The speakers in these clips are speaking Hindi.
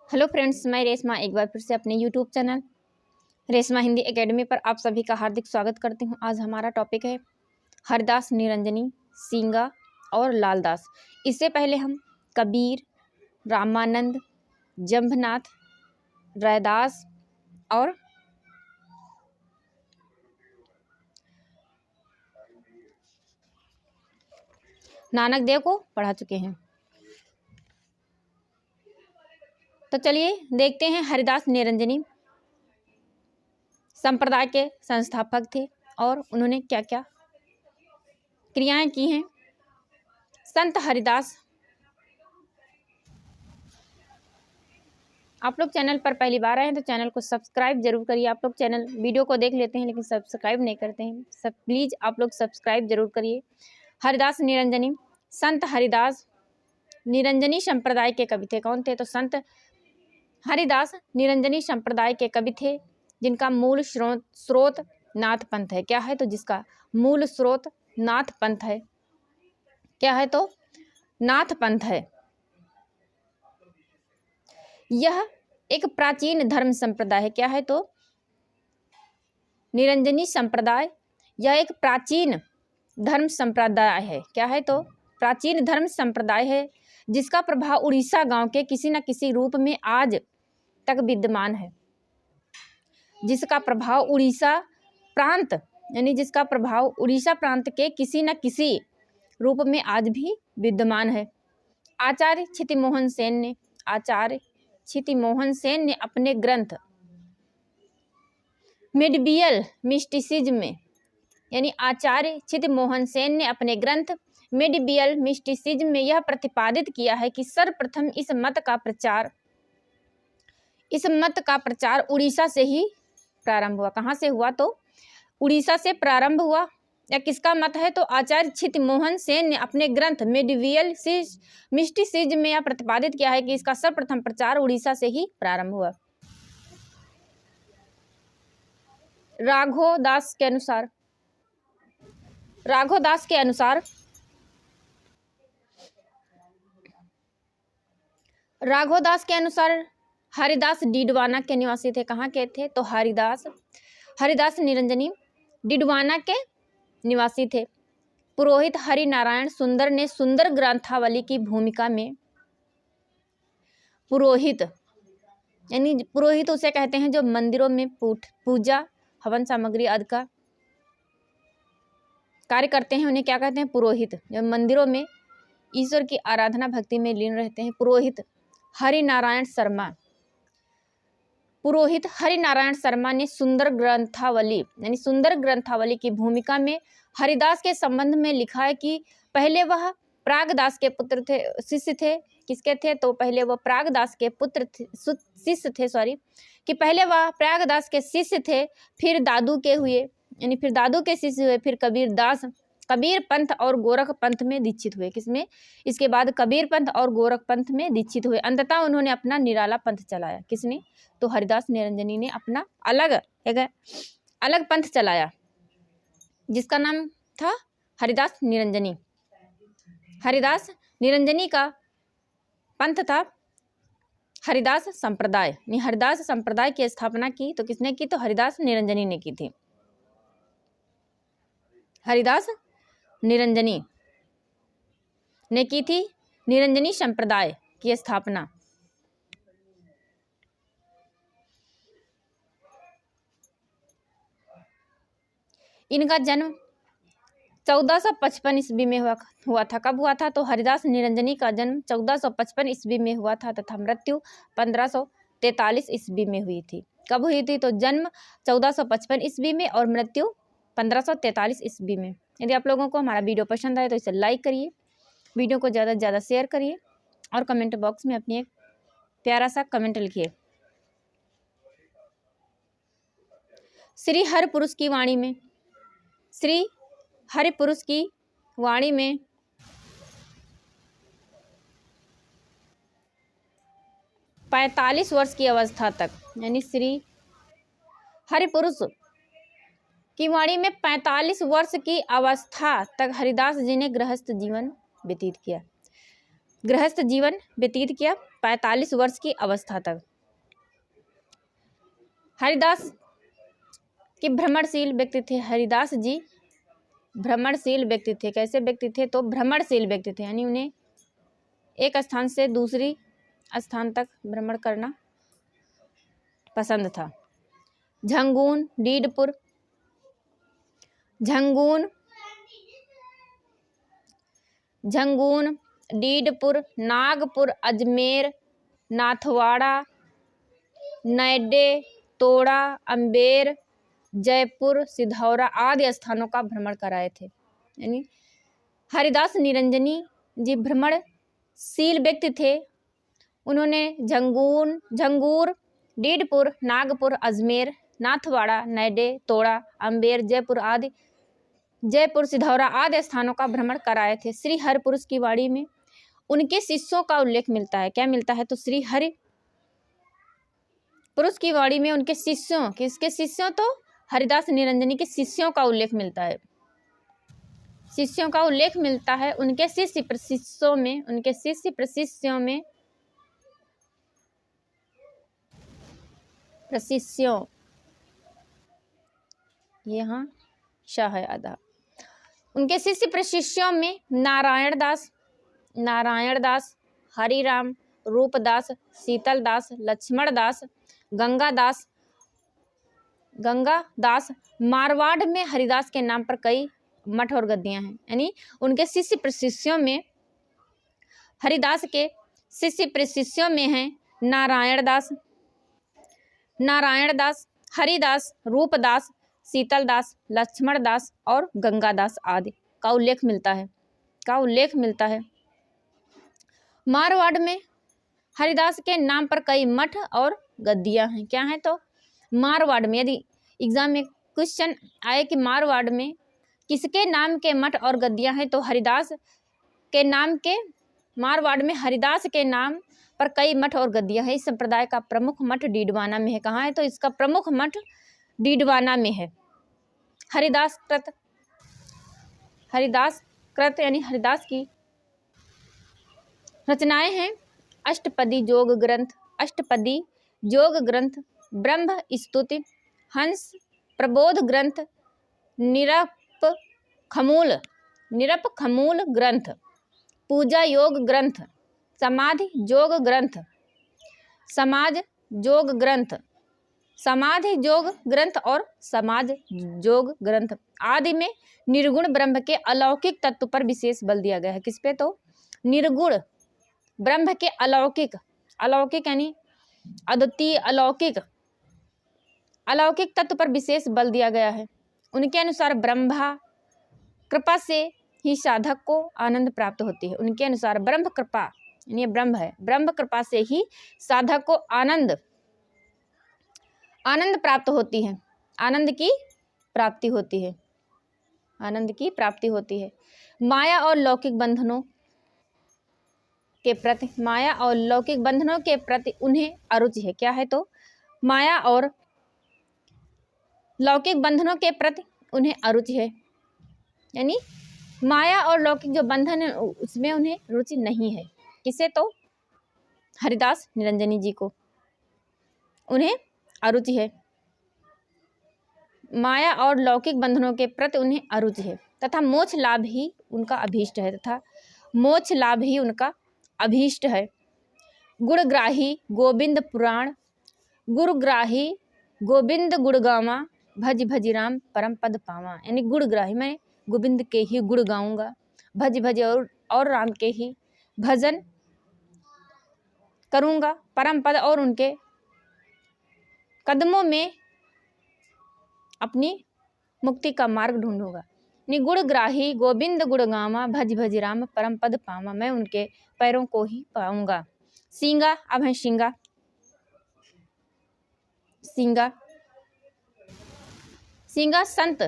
हेलो फ्रेंड्स, मैं रेशमा एक बार फिर से अपने YouTube channel Reshma Hindi academy पर आप सभी का हार्दिक स्वागत करती हूं। आज हमारा टॉपिक है हरिदास, निरंजनी, सींगा और लालदास। इससे पहले हम कबीर, रामानंद, जंभनाथ, रैदास और नानक देव को पढ़ा चुके हैं। तो चलिए देखते हैं। हरिदास निरंजनी संप्रदाय के संस्थापक थे और उन्होंने क्या क्या क्रियाएं की हैं। संत हरिदास, आप लोग चैनल पर पहली बार आए हैं तो चैनल को सब्सक्राइब जरूर करिए। आप लोग चैनल वीडियो को देख लेते हैं लेकिन सब्सक्राइब नहीं करते हैं, सब प्लीज़ आप लोग सब्सक्राइब जरूर करिए। हरिदास निरंजनी, संत हरिदास निरंजनी संप्रदाय के कवि थे। कौन थे? तो संत हरिदास निरंजनी संप्रदाय के कवि थे जिनका मूल स्रोत नाथ पंथ है। क्या है? तो जिसका मूल स्रोत नाथ पंथ है। क्या है? तो नाथ पंथ है। यह एक प्राचीन धर्म संप्रदाय है। क्या है? तो निरंजनी संप्रदाय यह एक प्राचीन धर्म संप्रदाय है। क्या है? तो प्राचीन धर्म संप्रदाय है जिसका प्रभाव उड़ीसा गांव के किसी न किसी रूप में आज तक विद्यमान है। जिसका प्रभाव उड़ीसा प्रांत यानी जिसका प्रभाव उड़ीसा प्रांत के किसी न किसी रूप में आज भी विद्यमान है। आचार्य क्षितिमोहन सेन ने अपने ग्रंथ मेडिवियल मिस्टिसिज्म में यानी आचार्य क्षितिमोहन सेन ने अपने ग्रंथ मेडिवियल मिस्टिसिज्म में यह प्रतिपादित किया है कि सर्वप्रथम इस मत का प्रचार उड़ीसा से ही प्रारंभ हुआ। कहाँ से हुआ? तो उड़ीसा से प्रारंभ हुआ। या किसका मत है? तो आचार्य क्षितिमोहन सेन ने अपने ग्रंथ मेडिवियल मिस्टिसिज्म में यह प्रतिपादित किया है कि इसका सर्वप्रथम प्रचार उड़ीसा से ही प्रारंभ हुआ। राघव दास के अनुसार हरिदास डिडवाना के निवासी थे। कहाँ के थे? तो हरिदास निरंजनी डिडवाना के निवासी थे। पुरोहित हरि नारायण सुंदर ने सुंदर ग्रंथावली की भूमिका में पुरोहित उसे कहते हैं जो मंदिरों में पूजा हवन सामग्री आदि का कार्य करते हैं, उन्हें क्या कहते हैं? पुरोहित। जो मंदिरों में ईश्वर की आराधना भक्ति में लीन रहते हैं। पुरोहित हरि नारायण शर्मा ने सुंदर ग्रंथावली की भूमिका में हरिदास के संबंध में लिखा है कि पहले वह प्रागदास के पुत्र थे, शिष्य थे। किसके थे? तो पहले वह प्रागदास के शिष्य थे कि पहले वह प्रागदास के शिष्य थे, फिर दादू के शिष्य हुए, फिर कबीर पंथ और गोरख पंथ में दीक्षित हुए। किसमें? इसके बाद कबीर पंथ और गोरख पंथ में दीक्षित हुए। अंततः उन्होंने अपना निराला पंथ चलाया। किसने? तो हरिदास निरंजनी ने अपना अलग पंथ चलाया जिसका नाम था हरिदास निरंजनी। हरिदास निरंजनी का पंथ था हरिदास संप्रदाय। हरिदास संप्रदाय की स्थापना की तो किसने की? तो हरिदास निरंजनी ने की थी। हरिदास निरंजनी ने की थी निरंजनी संप्रदाय की स्थापना। इनका जन्म 1455 ईस्वी में हुआ था। कब हुआ था? तो हरिदास निरंजनी का जन्म 1455 ईस्वी में हुआ था तथा मृत्यु 1543 ईस्वी में हुई थी। कब हुई थी? तो जन्म 1455 ईस्वी में और मृत्यु 1543 ईस्वी में। यदि आप लोगों को हमारा वीडियो पसंद आए तो इसे लाइक करिए, वीडियो को ज़्यादा से ज़्यादा शेयर करिए और कमेंट बॉक्स में अपनी एक प्यारा सा कमेंट लिखिए। श्री हरिपुरुष की वाणी में 45 वर्ष की अवस्था तक यानी श्री हरिपुरुष की वाणी में 45 वर्ष की अवस्था तक हरिदास जी ने गृहस्थ जीवन व्यतीत किया। गृहस्थ जीवन व्यतीत किया 45 वर्ष की अवस्था तक। हरिदास के भ्रमणशील व्यक्ति थे। हरिदास जी भ्रमणशील व्यक्ति थे। कैसे व्यक्ति थे? तो भ्रमणशील व्यक्ति थे, यानी उन्हें एक स्थान से दूसरी स्थान तक भ्रमण करना पसंद था। झंगून, डीडपुर, झंगून, डीडपुर, नागपुर, अजमेर, नाथवाड़ा, नैडे, तोड़ा, अम्बेर, जयपुर, सिधौरा आदि स्थानों का भ्रमण कराए थे। यानी हरिदास निरंजनी जी भ्रमणशील व्यक्ति थे। उन्होंने झंगूर, डीडपुर, नागपुर, अजमेर, नाथवाड़ा, नैडे, तोड़ा, अम्बेर, जयपुर, सिधौरा आदि स्थानों का भ्रमण कराए थे। श्री हरिपुरुष की वाणी में उनके शिष्यों का उल्लेख मिलता है। क्या मिलता है? तो श्री हरि पुरुष की वाणी में उनके शिष्यों, किसके शिष्यों? तो हरिदास निरंजनी के शिष्यों का उल्लेख मिलता है। शिष्यों का उल्लेख मिलता है उनके शिष्य प्रशिष्यों में, उनके शिष्य प्रशिष्यों में, प्रशिष्यों, यहाँ शाह है आधा। उनके शिष्य प्रशिष्यों में नारायण दास, हरिराम, रूपदास, शीतल दास, लक्ष्मण दास, गंगा दास। मारवाड़ में हरिदास के नाम पर कई मठ और गद्दियां हैं। यानी उनके शिष्य प्रशिष्यों में, हरिदास के शिष्य प्रशिष्यों में हैं नारायण दास, हरिदास, रूपदास, शीतल दास, लक्ष्मण दास और गंगा दास आदि का उल्लेख मिलता है। मारवाड़ में हरिदास के नाम पर कई मठ और गद्दियां हैं। क्या हैं? तो मारवाड़ में, यदि एग्जाम में क्वेश्चन आए कि मारवाड़ में किसके नाम के मठ और गद्दियां हैं, तो हरिदास के नाम के, मारवाड़ में हरिदास के नाम पर कई मठ और गद्दियां हैं। इस संप्रदाय का प्रमुख मठ डीडवाना में है। कहाँ है? तो इसका प्रमुख मठ डीडवाना में है। हरिदास कृत यानी हरिदास की रचनाएं हैं अष्टपदी योग ग्रंथ, ब्रह्म स्तुति, हंस प्रबोध ग्रंथ, निरप खमूल ग्रंथ, पूजा योग ग्रंथ, समाधि जोग ग्रंथ और समाज जोग ग्रंथ आदि में निर्गुण ब्रह्म के अलौकिक तत्व पर विशेष बल दिया गया है। किस पे? तो निर्गुण ब्रह्म के अलौकिक यानी अद्वितीय अलौकिक तत्व पर विशेष बल दिया गया है। उनके अनुसार ब्रह्मा कृपा से ही साधक को आनंद प्राप्त होती है। उनके अनुसार ब्रह्म कृपा, यानी ब्रह्म है, ब्रह्म कृपा से ही साधक को आनंद प्राप्त होती है, आनंद की प्राप्ति होती है। माया और लौकिक बंधनों के प्रति उन्हें अरुचि है। क्या है? तो माया और लौकिक बंधनों के प्रति उन्हें अरुचि है। यानी माया और लौकिक जो बंधन है उसमें उन्हें रुचि नहीं है। किसे? तो हरिदास निरंजनी जी को उन्हें अरुचि है। माया और लौकिक बंधनों के प्रति उन्हें अरुचि है तथा मोक्ष लाभ ही उनका अभीष्ट है। गुणग्राही गोविंद गुणगामा, भज राम परम पद पावा। यानी गुणग्राही, मैं गोविंद के ही गुण गाऊंगा, भज और राम के ही भजन करूंगा, परम पद और उनके कदमों में अपनी मुक्ति का मार्ग ढूंढूंगा। गुणग्राही गोविंद गुणगामा, भज राम परम पद पावा। मैं उनके पैरों को ही पाऊंगा। सींगा, अब है सींगा संत।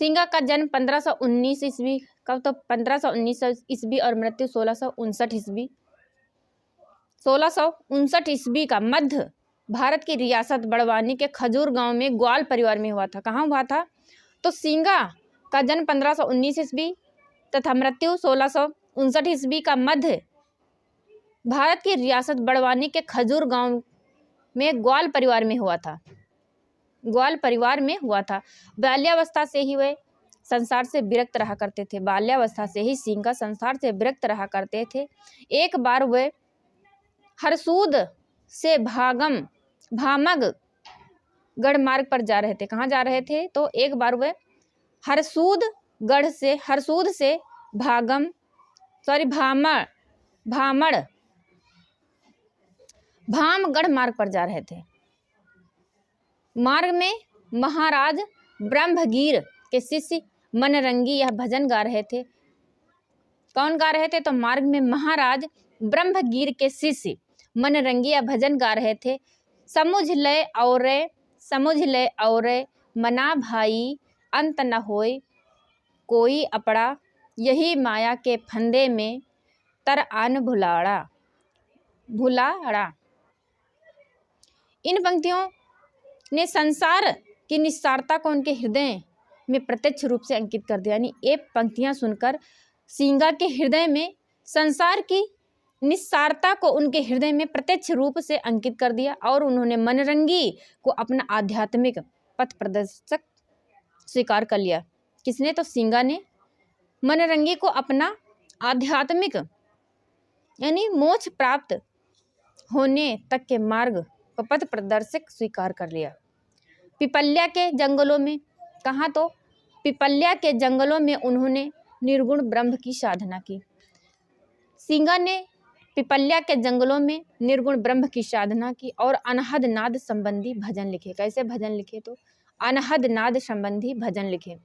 सींगा का जन्म 1519 ईस्वी कब? तो 1519 ईस्वी और मृत्यु 1659 ईस्वी का मध्य भारत की रियासत बड़वानी के खजूर गांव में ग्वाल परिवार में हुआ था। कहाँ हुआ था? तो सिंगा का जन्म 1519 ईस्वी तथा मृत्यु 1659 ईस्वी का मध्य भारत की रियासत बड़वानी के खजूर गांव में ग्वाल परिवार में हुआ था। ग्वाल परिवार में हुआ था। बाल्यावस्था से ही वे संसार से विरक्त रहा करते थे। बाल्यावस्था से ही सिंगा संसार से विरक्त रहा करते थे। एक बार वे हरसूद से भामग गढ़ मार्ग पर जा रहे थे। कहाँ जा रहे थे? तो एक बार वे हरसूद से भामगढ़ मार्ग पर जा रहे थे। मार्ग में महाराज ब्रह्मगीर के शिष्य मनरंगी यह भजन गा रहे थे। कौन गा रहे थे? तो मार्ग में महाराज ब्रह्मगीर के शिष्य मनरंगी यह भजन गा रहे थे। समुझ ले और मना भाई, अंत न होए कोई अपड़ा, यही माया के फंदे में तर आन भुलाड़ा। इन पंक्तियों ने संसार की निस्सारता को उनके हृदय में प्रत्यक्ष रूप से अंकित कर दिया। यानी ये पंक्तियां सुनकर सिंगा के हृदय में संसार की निस्सारता को उनके हृदय में प्रत्यक्ष रूप से अंकित कर दिया और उन्होंने मनरंगी को अपना आध्यात्मिक पथ प्रदर्शक स्वीकार कर लिया। किसने? तो सिंगा ने मनरंगी को अपना आध्यात्मिक यानी मोक्ष प्राप्त होने तक के मार्ग को पथ प्रदर्शक स्वीकार कर लिया। पिपल्या के जंगलों में, कहाँ? तो पिपल्या के जंगलों में उन्होंने निर्गुण ब्रह्म की साधना की। सिंगा ने पिपल्या के जंगलों में निर्गुण ब्रह्म की साधना की और अनहद नाद संबंधी भजन लिखे। कैसे भजन लिखे? तो अनहद नाद संबंधी भजन लिखे।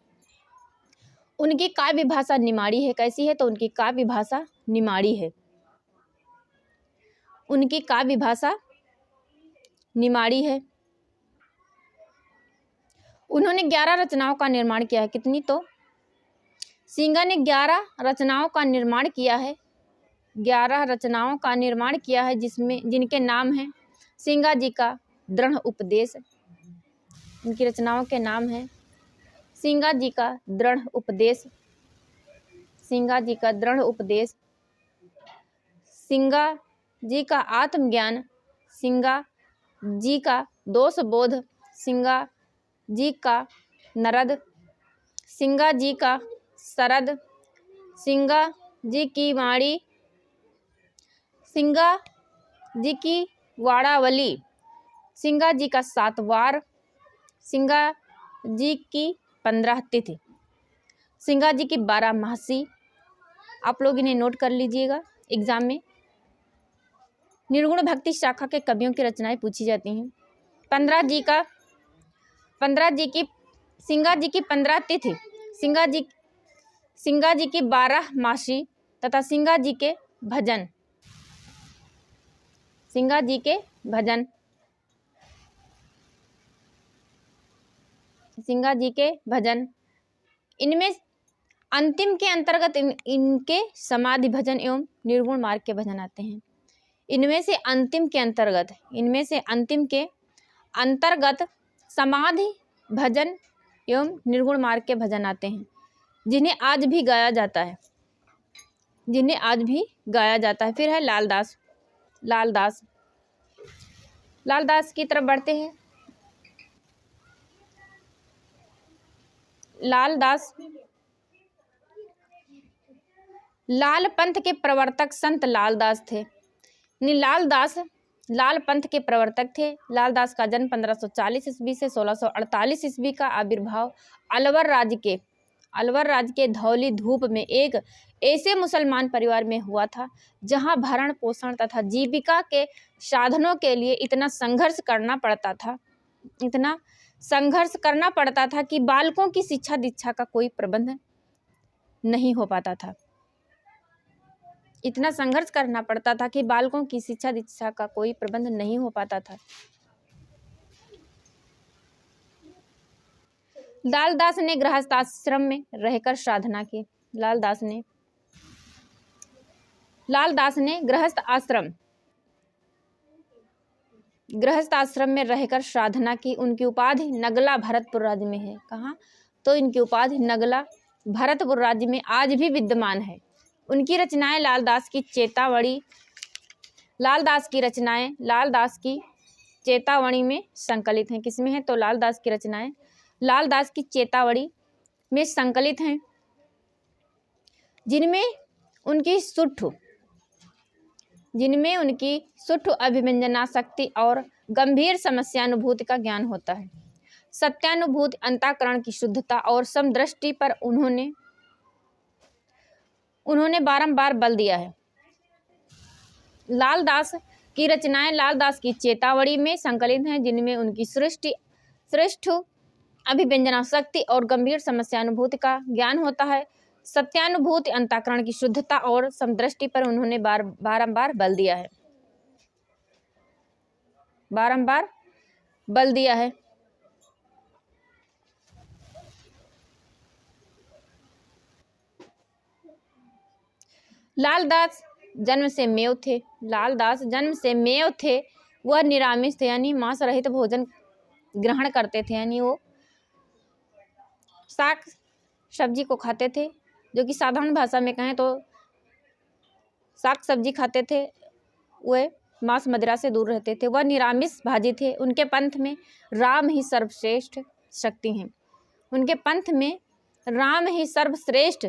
उनकी काव्य भाषा निमाड़ी है। कैसी है? तो उनकी काव्य भाषा निमाड़ी है। उनकी काव्य भाषा निमाड़ी है। उन्होंने 11 रचनाओं का निर्माण किया है। कितनी? तो सिंगा ने 11 रचनाओं का निर्माण किया है। 11 रचनाओं का निर्माण किया है जिनके नाम हैं सिंगा जी का दृढ़ उपदेश। इनकी रचनाओं के नाम हैं सिंगा जी का दृढ़ उपदेश, सिंगा जी का दृढ़ उपदेश, सिंगा जी का आत्मज्ञान, सिंगा जी का दोष बोध, सिंगा जी का नरद, सिंगा जी का सरद, सिंगा जी की वाणी, सिंगा जी की वाड़ावली, सिंगा जी का सातवार, सिंगा जी की 15 तिथि, सिंगा जी की 12 मासी। आप लोग इन्हें नोट कर लीजिएगा एग्जाम में। निर्गुण भक्ति शाखा के कवियों की रचनाएं पूछी जाती हैं। सिंगा जी की 15 तिथि, सिंगा जी की 12 मासी तथा सिंगा जी के भजन, सिंगा जी के भजन, सिंगा जी के भजन। इनमें अंतिम के अंतर्गत इनके समाधि भजन एवं निर्गुण मार्ग के भजन आते हैं। इनमें से अंतिम के अंतर्गत समाधि भजन एवं निर्गुण मार्ग के भजन आते हैं, जिन्हें आज भी गाया जाता है। फिर है लालदास की तरफ बढ़ते हैं। लाल पंथ के प्रवर्तक संत लालदास थे। लाल पंथ के प्रवर्तक थे। लालदास का जन्म 1540 ईस्वी से 1648 ईस्वी का आविर्भाव अलवर राज्य के धौली धूप में एक ऐसे मुसलमान परिवार में हुआ था जहां भरण पोषण तथा जीविका के साधनों के लिए इतना संघर्ष करना पड़ता था कि बालकों की शिक्षा दीक्षा का कोई प्रबंध नहीं हो पाता था। इतना संघर्ष करना पड़ता था कि बालकों की शिक्षा दीक्षा का कोई प्रबंध नहीं हो पाता था। लालदास ने गृहस्थ आश्रम में रहकर साधना की। लालदास ने गृहस्थ आश्रम में रहकर साधना की। उनकी उपाधि नगला भरतपुर राज्य में है। कहाँ? तो इनकी उपाधि नगला भरतपुर राज्य में आज भी विद्यमान है। उनकी रचनाएं लालदास की चेतावनी में संकलित हैं। किसमें है? तो लालदास की रचनाएं लालदास की चेतावनी में संकलित हैं, जिनमें उनकी सुठ्ठ अभिव्यंजनाशक्ति और गंभीर समस्यानुभूति का ज्ञान होता है। सत्यानुभूति, अंतःकरण की शुद्धता और समदृष्टि पर उन्होंने बारंबार बल दिया है। लालदास की रचनाएं लालदास की चेतावनी में संकलित हैं, जिनमें उनकी श्रेष्ठ अभिव्यंजनाशक्ति और गंभीर समस्यानुभूति का ज्ञान होता है। सत्यानुभूति, अंतःकरण की शुद्धता और समदृष्टि पर उन्होंने बारंबार बल दिया है। लालदास जन्म से मेव थे। वह निरामिष थे, यानी मांस रहित भोजन ग्रहण करते थे, यानी वो शाक सब्जी को खाते थे, जो कि साधारण भाषा में कहें तो शाक सब्जी खाते थे। वे मांस मदिरा से दूर रहते थे। वह निरामिष भाजी थे। उनके पंथ में राम ही सर्वश्रेष्ठ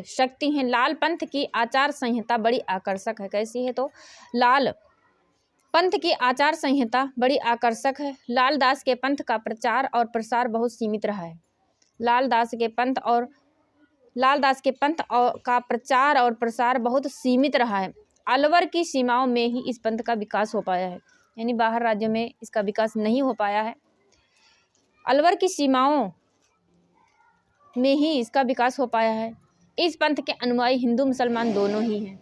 शक्ति हैं। लाल पंथ की आचार संहिता बड़ी आकर्षक है। कैसी है? तो लाल पंथ की आचार संहिता बड़ी आकर्षक है। लालदास के पंथ का प्रचार और प्रसार बहुत सीमित रहा है। लालदास के पंथ का प्रचार और प्रसार बहुत सीमित रहा है। अलवर की सीमाओं में ही इस पंथ का विकास हो पाया है, यानी बाहर राज्यों में इसका विकास नहीं हो पाया है। अलवर की सीमाओं में ही इसका विकास हो पाया है। इस पंथ के अनुयायी हिंदू मुसलमान दोनों ही हैं।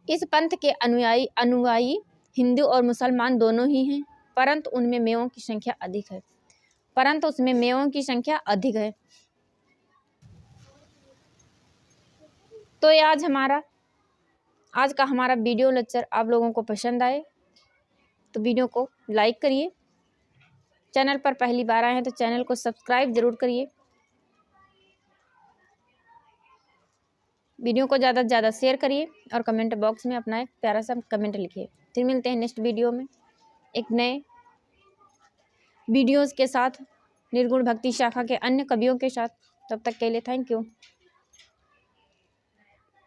इस पंथ के अनुयायी हिंदू और मुसलमान दोनों ही हैं, परंतु उनमें मेवों की संख्या अधिक है। तो आज का हमारा वीडियो लेक्चर आप लोगों को पसंद आए तो वीडियो को लाइक करिए। चैनल पर पहली बार आए हैं तो चैनल को सब्सक्राइब जरूर करिए। वीडियो को ज़्यादा से ज़्यादा शेयर करिए और कमेंट बॉक्स में अपना एक प्यारा सा कमेंट लिखिए। फिर मिलते हैं नेक्स्ट वीडियो में एक नए वीडियोज़ के साथ, निर्गुण भक्ति शाखा के अन्य कवियों के साथ। तब तक के लिए थैंक यू।